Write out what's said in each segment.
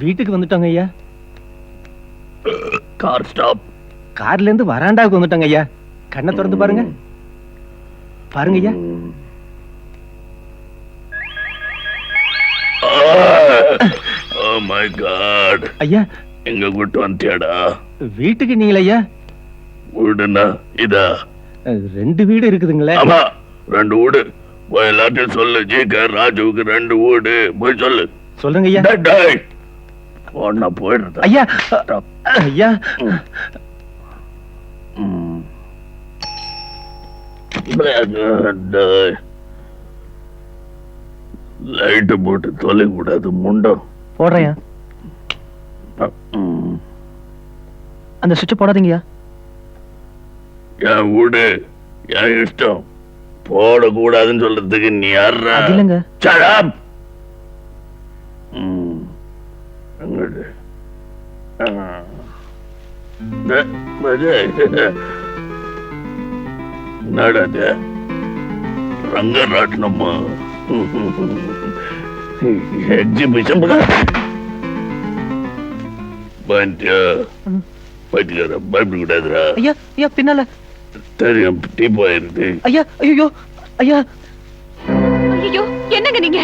வீட்டுக்கு வந்துட்டோங்க ஐயா. Car stop. கார்ல இருந்து வராண்டாவுக்கு வந்துட்டோங்க ஐயா. கண்ணை திறந்து பாருங்க. பாருங்க ஐயா. Oh my God. ஐயா எங்க கூட்டு வந்துட்டியாடா? வீட்டுக்கு நீங்களா ஐயா? வீடுனா இதா? 2 வீடு இருக்குதுங்களே. ஆமா 2 வீடு. போய் எல்லாத்தையும் சொல்லு. ஜிகர் ராஜுவுக்கு 2 வீடு போய் சொல்லு. சொல்லுங்க ஐயா. ஒன்னா போயிடுறதா? ஐயா ஐயா லைட்டு போட்டு தொலை கூடாது. முண்டம் போடுறையா? அந்த சுவிட்ச் போடாதீங்கயா. என் வீடு என் இஷ்டம். போடக்கூடாதுன்னு சொல்றதுக்கு நீ யாரா? இல்லங்க. நடாத ரங்கராட்டனம்மா எக்ஸிபிஷன் பயப்படக்கூடாதுரா. ஐயா ஐயா பின்னால தெரியும். டீ போயிருக்கு. ஐயா ஐயோ ஐயா. ஐயோ என்னங்க நீங்க?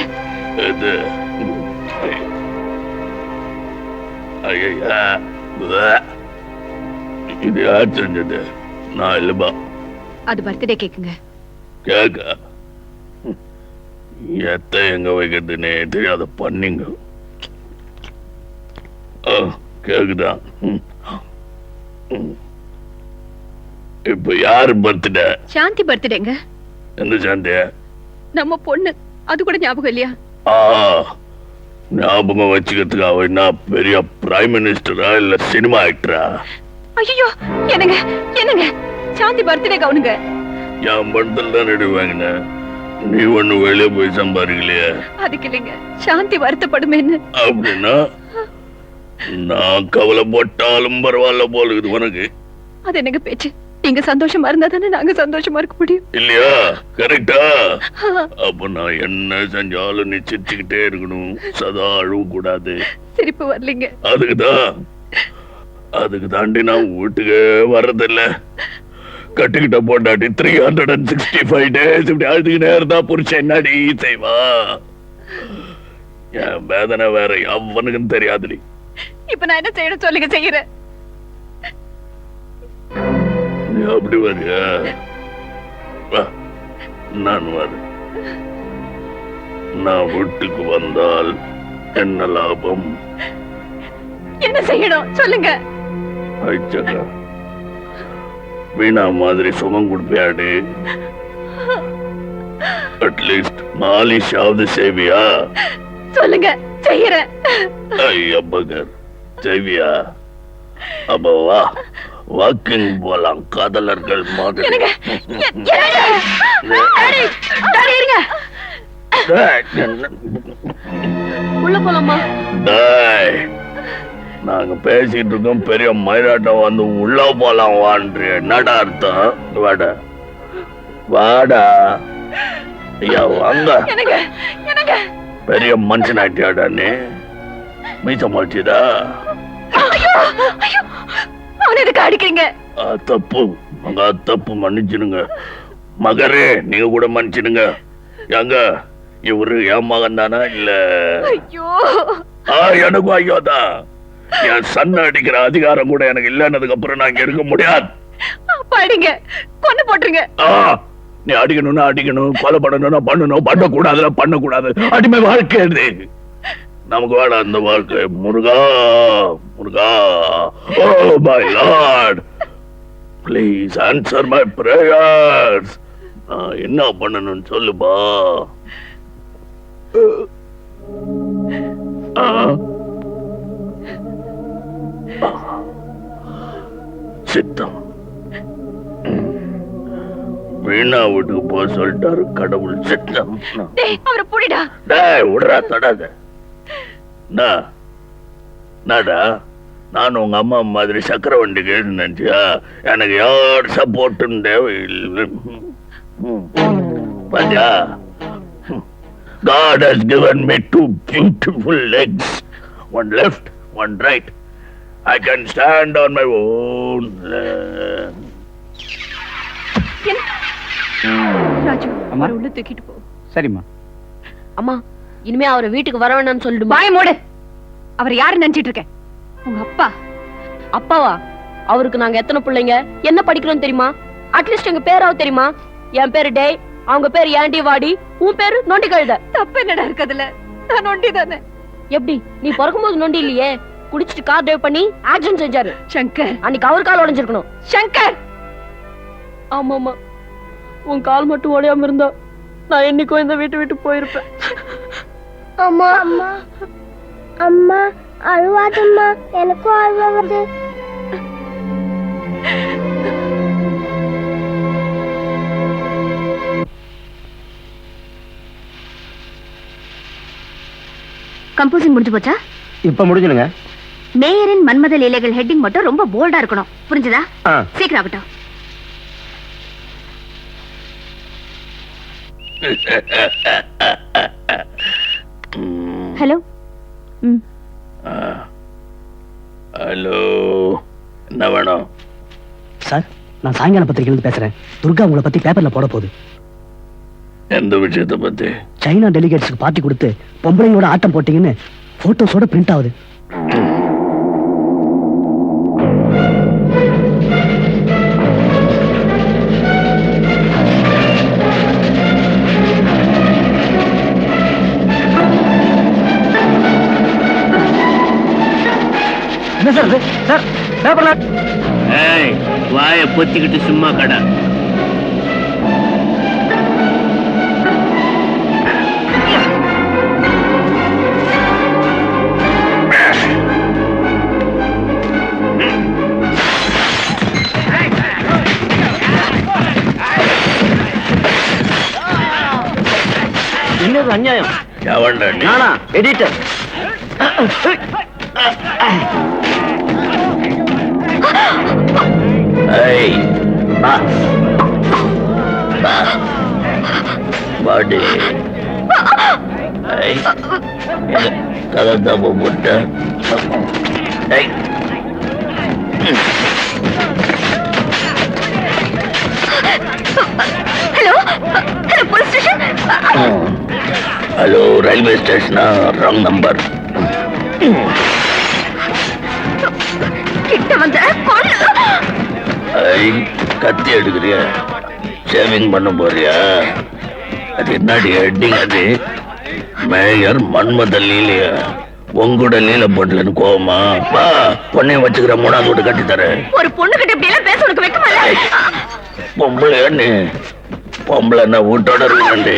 இது யார் செஞ்சது? நான் இல்லப்பா. அது பர்த்டே கேக்குங்க. கேக்க எத்த எங்க வைக்கிறதுனே தெரியாத பண்ணிங்க. கேக்குதான். இப்ப யாரு பர்த்டே? சாந்தி பர்த்டேங்க. எந்த சாந்தி? நம்ம பொண்ணு. அது கூட ஞாபகம் இல்லையா? ஞாபகம் வச்சுக்கிறதுக்கு அவ என்ன பெரிய பிரைம் மினிஸ்டரா இல்ல சினிமா ஆக்டரா? ஐயோ என்னங்க என்னங்க சாந்தி பர்த்டே கவுனுங்க. என் படத்துல தான் ரெடி வாங்கின. நீ ஒண்ணு வெளியே போய் சம்பாதிக்கலையே. அதுக்கு இல்லைங்க சாந்தி வருத்தப்படுமேன்னு. அப்படின்னா நான் கவலை போட்டாலும் பரவாயில்ல போல இருக்குது உனக்கு. அது என்னங்க பேச்சு? நீங்க சந்தோஷமா இருந்தா தானே நாங்க சந்தோஷமா இருக்க முடியும். இல்லையா? கரெக்டா? அப்ப நான் என்ன செஞ்சாலும் நீ சிரிச்சுக்கிட்டே இருக்கணும். சதா அழுவ கூடாது. சிரிப்பு வரலீங்க. அதுக்கு தாண்டி நான் வீட்டுக்கு வர்றதில்ல. கட்டிக்கிட்ட போட்டாட்டி 365 days இப்படி அழுதுகிட்டே இருந்தா புருஷன் என்னடி செய்வா? என் வேதனை வேற எவனுக்கும் தெரியாதுடி. இப்ப நான் என்ன செய்யணும் சொல்லுங்க, செய்யறேன். நீ அப்படி வரியா? நான் வர. நான் வீட்டுக்கு வந்தால் என்ன லாபம்? என்ன செய்யணும் சொல்லுங்க. வீணா மாதிரி சுகம் கொடுப்பியாடு. அட்லீஸ்ட் மாலிஷாவது செய்வியா? சொல்லுங்க, செய்யறேன். ஐயப்பகர் செய்வியா? அப்ப வா, வாக்கிங் போலாம் காதலர்கள் மாதிரி. உள்ள போலாமா? நாங்க பேசிட்டு இருக்கோம், பெரிய மயிலாட்டம் வந்து உள்ள போலாம் வான்ற. என்னடா அர்த்தம்? வாடா வாடா. ஐயா வாங்க. பெரிய மனுஷன் ஆட்டியாடா நீ. மீச மாட்டியதா? அடிக்கிறீங்க. தப்பு மகா, தப்பு, மன்னிச்சிடுங்க. மகரே நீங்க கூட மன்னிச்சிடுங்க. எங்க இவரு என் மகன் தானா? இல்ல எனக்கும் ஐயோதான். என் சன்ன அடிக்கிற அதிகாரம் கூட எனக்கு இல்லன்னதுக்கு அப்புறம் நான் இங்க இருக்க முடியாது. நீ அடிக்கணும்னா அடிக்கணும், கொலை பண்ணணும்னா பண்ணணும், பண்ணக்கூடாதுல பண்ணக்கூடாது. அடிமை வாழ்க்கை இது. நமக்கு வேட அந்த வாழ்க்கை. முருகா முருகா, oh my lord, please answer my prayers. என்ன பண்ணணும்னு சொல்லுப்பா. சித்தம். வீணா வீட்டுக்கு போக சொல்லிட்டாரு கடவுள். சித்தம். விடுறா, தொடாத. நாடா நான் உங்க அம்மா மாதிரி சக்கர வண்டிக்கு நினைச்சியா? எனக்கு யார் சப்போர்ட்டும் தேவையில்லை. பாத்தியா? God has given me 2 beautiful legs. one left, one right. I can stand on my own. Raju அம்மா. அவரை உள்ள தூக்கிட்டு போ. சரிம்மா. அம்மா இனிமே அவரை வீட்டுக்கு வர வேணாம்னு சொல்லிடுமா? வாய மூடு. அவர் யாரு நினைச்சிட்டு இருக்க? உங்க அப்பா. அப்பாவா? அவருக்கு நாங்க எத்தனை பிள்ளைங்க, என்ன படிக்கிறோம் தெரியுமா? அட்லீஸ்ட் எங்க பேராவது தெரியுமா? என் பேரு டேய், அவங்க பேரு ஏண்டி வாடி, உன் பேரு நொண்டி கழுத. தப்பு என்னடா இருக்கதுல? நான் நொண்டி தானே. எப்படி? நீ பிறக்கும்போது நொண்டி இல்லையே, குடிச்சிட்டு கார் டிரைவ் பண்ணி ஆக்சிடென்ட் செஞ்சாரு. சங்கர், அன்னைக்கு அவர் கால் உடைஞ்சிருக்கணும். சங்கர். ஆமாமா, உன் கால் மட்டும் உடையாம இருந்தா நான் என்னைக்கோ இந்த வீட்டு விட்டு போயிருப்பேன். அம்மா அம்மா அம்மா அழுவாதம்மா, எனக்கும் அழுவ வருது. கம்போசிங் முடிஞ்சு போச்சா? இப்ப முடிஞ்சுடுங்க. மேயரின் மன்மத லீலைகள் ஹெட்டிங் மட்டும் ரொம்ப போல்டா இருக்கணும், புரிஞ்சதா? ஆ. சீக்கிரம் ஆகட்டும். ஹலோ. ஹலோ, என்ன வேணும்? சார், நான் சாயங்கால பத்திரிகையிலிருந்து பேசுறேன். துர்கா உங்களை பத்தி பேப்பர்ல போட போகுது. எந்த விஷயத்தை பத்தி? சைனா டெலிகேட்ஸ்க்கு பார்ட்டி கொடுத்து பொம்பளைங்களோட ஆட்டம் போட்டீங்கன்னு போட்டோஸோட பிரிண்ட் ஆகுது. என்ன சார் இது? சார், பேப்பர்ல ஏய், வாயை பொத்திக்கிட்டு சும்மா கடை. இன்னொரு அநியாயம். எவன்டா நீ? நானா எடிட்டர். ஏய், வா. வா. வாடி. ஏய், என்ன கதை தப்பு போட்ட? ஏய். Hello. Hello, police station. Hello, railway ஸ்டேஷனா? Wrong number. கிட்ட வந்த கொன்னு. ஐ, கத்தி எடுக்கிறியா? ஷேவிங் பண்ண போறியா? அது என்னடி ஹெட்டிங்? அது மேயர் மன்மத லீலையா? உங்கூட லீலை போட்டலன்னு கோவமா? வா, பொண்ணையும் வச்சுக்கிற, மூணாவது வீட்டு கட்டி தரேன். ஒரு பொண்ணு கிட்ட இப்படி எல்லாம் பேச உனக்கு வெக்கமா இல்ல? பொம்பளையா நீ? பொம்பளை நான் வீட்டோட இருக்கணும்டி.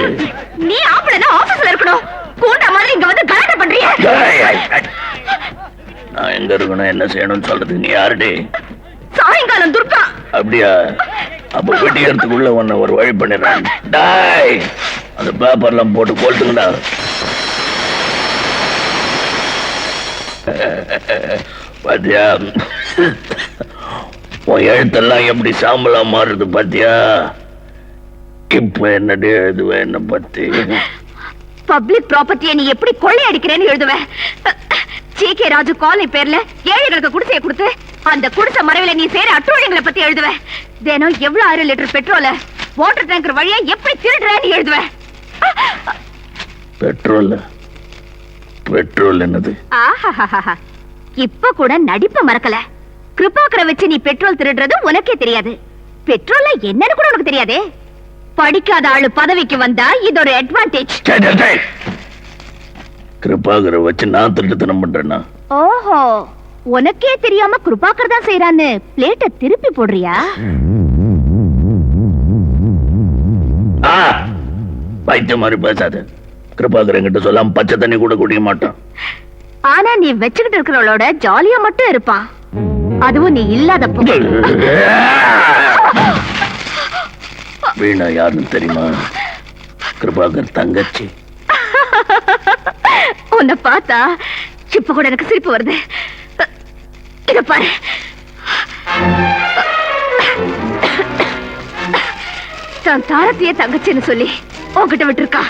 நீ ஆம்பளைனா ஆபீஸ்ல இருக்கணும். கூண்டா மாதிரி இங்க வந்து கலாட்டா பண்றியே. ஏய், ஏய், ஏய். நான் எங்க இருக்கணும், என்ன செய்யணும்னு சொல்றதுக்கு நீ யாருடி? சாயங்காலம் துர்கா. அப்படியா? அப்ப வெட்டியறதுக்குள்ள உன்னை ஒரு வழி பண்ணிடுறேன். டாய், அந்த பேப்பர்லாம் போட்டு கொளுத்துங்கடா. பாத்தியா, உன் எழுத்தெல்லாம் எப்படி சாம்பலா மாறுது பாத்தியா? இப்ப என்னடி எழுதுவேன் என்ன பத்தி? பப்ளிக் ப்ராப்பர்ட்டியை நீ எப்படி கொள்ளை அடிக்கிறேன்னு எழுதுவேன். ஜே.கே. ராஜு காலை பேர்ல ஏழைகளுக்கு குடிசையை கொடுத்து அந்த குடிசை மறைவில நீ சேர அட்டூழியங்களை பத்தி எழுதுவேன். தினம் எவ்வளவு 1000 லிட்டர் பெட்ரோல வாட்டர் டேங்கர் வழியா எப்படி திருடுறேன்னு எழுதுவேன். பெட்ரோல்? பெட்ரோல் என்னது? ஆஹாஹாஹா. இப்ப கூட நடிப்ப மறக்கல. கிருபாகரை வச்சு நீ பெட்ரோல் திருடுறது உனக்கே தெரியாது. பெட்ரோல்ல என்னன்னு கூட உனக்கு தெரியாதே. படிக்காத ஆளு பதவிக்கு வந்தா இது ஒரு அட்வான்டேஜ். கிருபாகரை வச்சு நான் திருட்டுத்தனம் பண்றேன்னா? ஓஹோ, உனக்கே தெரியாம கிருபாகர் தான் செய்யறான்னு பிளேட்ட திருப்பி போடுறியா? பைத்தியம் மாதிரி பேசாத. கிருபாகர் என்கிட்ட சொல்லாம பச்சை தண்ணி கூட குடிக்க மாட்டான். ஆனா நீ வச்சுக்கிட்டு இருக்கிறவளோட ஜாலியா மட்டும் இருப்பான். அதுவும் நீ இல்லாதப்போ. வீணா யாருன்னு தெரியுமா? கிருபாகர் தங்கச்சி. உன்னை பார்த்தா இப்ப கூட எனக்கு சிரிப்பு வருது. இத பாரு. தான் தாரத்திய தங்கச்சின்னு சொல்லி உன்கிட்ட விட்டுருக்கா.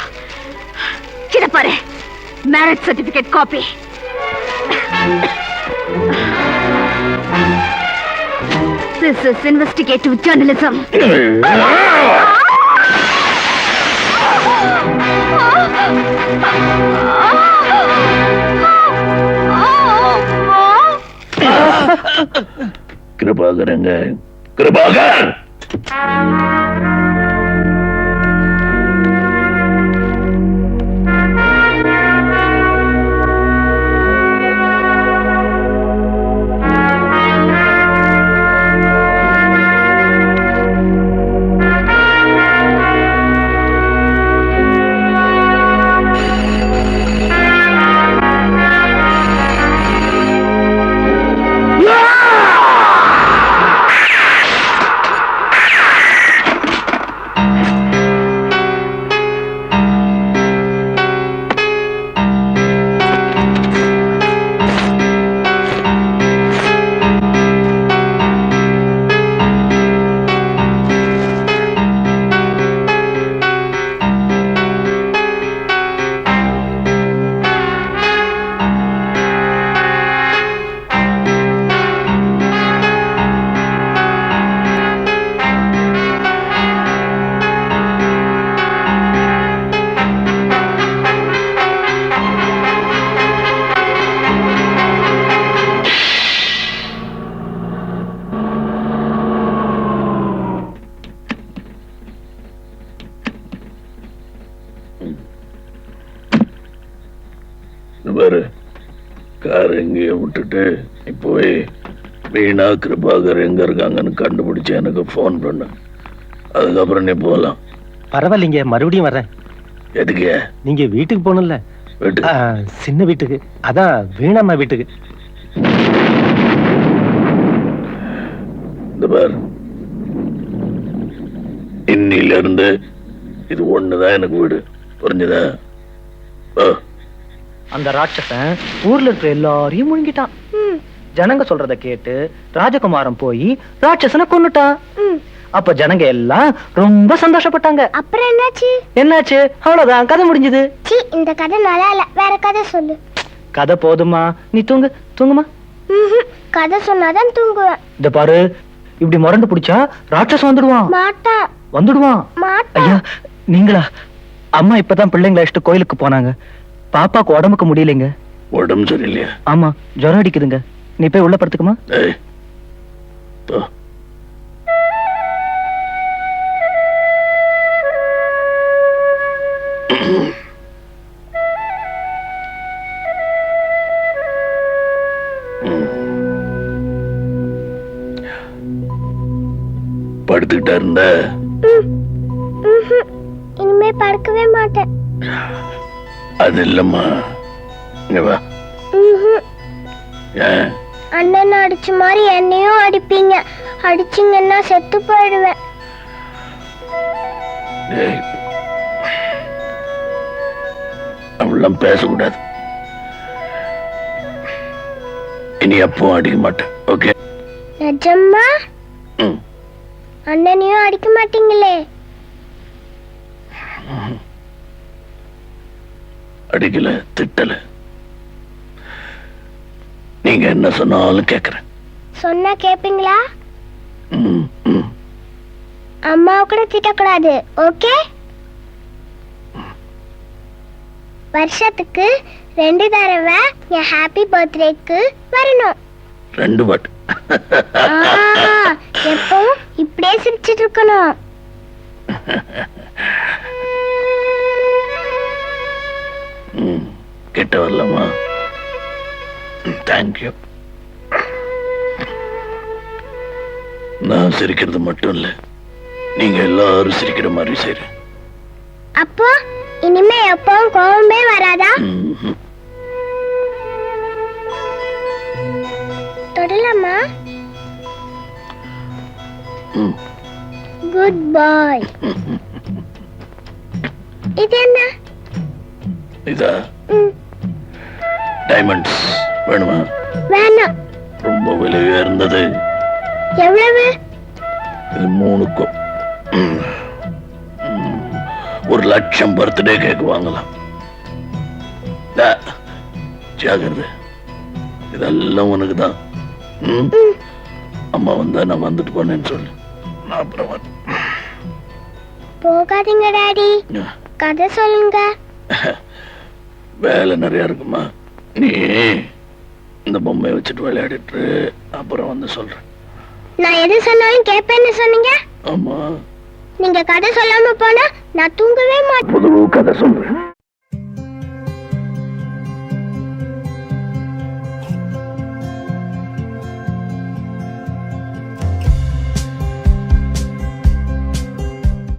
இத பாரு, marriage certificate copy. This is investigative journalism. கிருபாகரங்க, கிருபாகர்! பாரு, கார் எங்கேயே விட்டுட்டு நீ போய் வீணா கிருபாகர் எங்க இருக்காங்கன்னு கண்டுபிடிச்சு எனக்கு போன் பண்ணு. அதுக்கப்புறம் நீ போகலாம். பரவாயில்லைங்க, மறுபடியும் வர்றேன். எதுக்கு? நீங்க வீட்டுக்கு போகணும்ல? வீட்டுக்கு? சின்ன வீட்டுக்கு, அதான் வீணாம்மா வீட்டுக்கு. இந்த பாரு, இன்னில இருந்து இது ஒண்ணுதான் எனக்கு வீடு. புரிஞ்சுதா? அந்த ராட்சசன் ஊர்ல இருக்கிற எல்லாரையும் முழுங்கிட்டான். ஜனங்க சொல்றத கேட்டு ராஜகுமாரன் போய் ராட்சசனை கொன்னுட்டான். அப்ப ஜனங்க எல்லாம் ரொம்ப சந்தோஷப்பட்டாங்க. அப்புறம் என்னாச்சு? என்னாச்சு? அவ்வளவுதான், கதை முடிஞ்சது. இந்த கதை நல்லா இல்ல, வேற கதை சொல்லு. கதை போதுமா? நீ தூங்கு. தூங்குமா? கதை சொன்னாதான் தூங்குவேன். இந்த பாரு, இப்படி முரண்டு பிடிச்சா ராட்சசன் வந்துடுவான். மாட்டான். வந்துடுவான். மாட்டான். ஐயா, நீங்களா? அம்மா இப்பதான் பிள்ளைங்களை அழைச்சிட்டு கோயிலுக்கு போனாங்க. பாப்பாக்கு உடம்புக்கு முடியலைங்க. உடம்பு சரியில்லையா? ஆமா, ஜுரம் அடிக்குதுங்க. நீ போய் உள்ள படுத்துக்குமா? படுத்துக்கிட்டா இருந்த? இனிமே படுக்கவே மாட்டேன். அது இல்லம்மா, இங்க வா. ஏன்? அண்ணன் அடிச்ச மாதிரி என்னையும் அடிப்பீங்க. அடிச்சீங்கன்னா செத்து போயிடுவேன். அவெல்லாம் பேசக்கூடாது. இனி எப்பவும் அடிக்க மாட்டேன். ஓகே? நிஜமா? அண்ணனையும் அடிக்க மாட்டீங்களே? அடிக்கல, திட்டல. நீங்க என்ன சொன்னாலும் கேக்குறேன். சொன்னா கேப்பீங்களா? அம்மாவை கூட திட்டக்கூடாது. ஓகே? வருஷத்துக்கு 2 தடவை என் ஹாப்பி பர்த்டேக்கு வரணும். 2 வாட்? எப்பவும் இப்படியே சிரிச்சிட்டு இருக்கணும். கிட்ட வரலாமா? தேங்க்யூ. நான் சிரிக்கிறது மட்டும் இல்ல, நீங்க எல்லாரும் சிரிக்கிற மாதிரி சரி. அப்போ இனிமே எப்பவும் கோவமே வராதா? தொடலாமா? குட் பாய். இது என்ன? இதா டைமண்ட்ஸ் வேணுமா? வேணாம். ரொம்ப விலை உயர்ந்தது. எவ்வளவு? இது 3க்கும் 1,00,000 பர்த்டே கேக் வாங்கலாம். ஜாகிரதை, இதெல்லாம் உனக்கு தான். அம்மா வந்தா நான் வந்துட்டு போனேன்னு சொல்லு. நான் அப்புறம் வரேன். போகாதீங்க டாடி, கதை சொல்லுங்க. வேலை நிறைய இருக்குமா, நீ இந்த பொம்மையை வச்சுட்டு விளையாடிட்டு அப்புறம் வந்து சொல்றேன். நான் எது சொன்னாலும் கேட்பேன்னு சொன்னீங்க. ஆமா, நீங்க கதை சொல்லாம போனா நான் தூங்கவே மாட்டேன். புது கதை சொல்றேன்.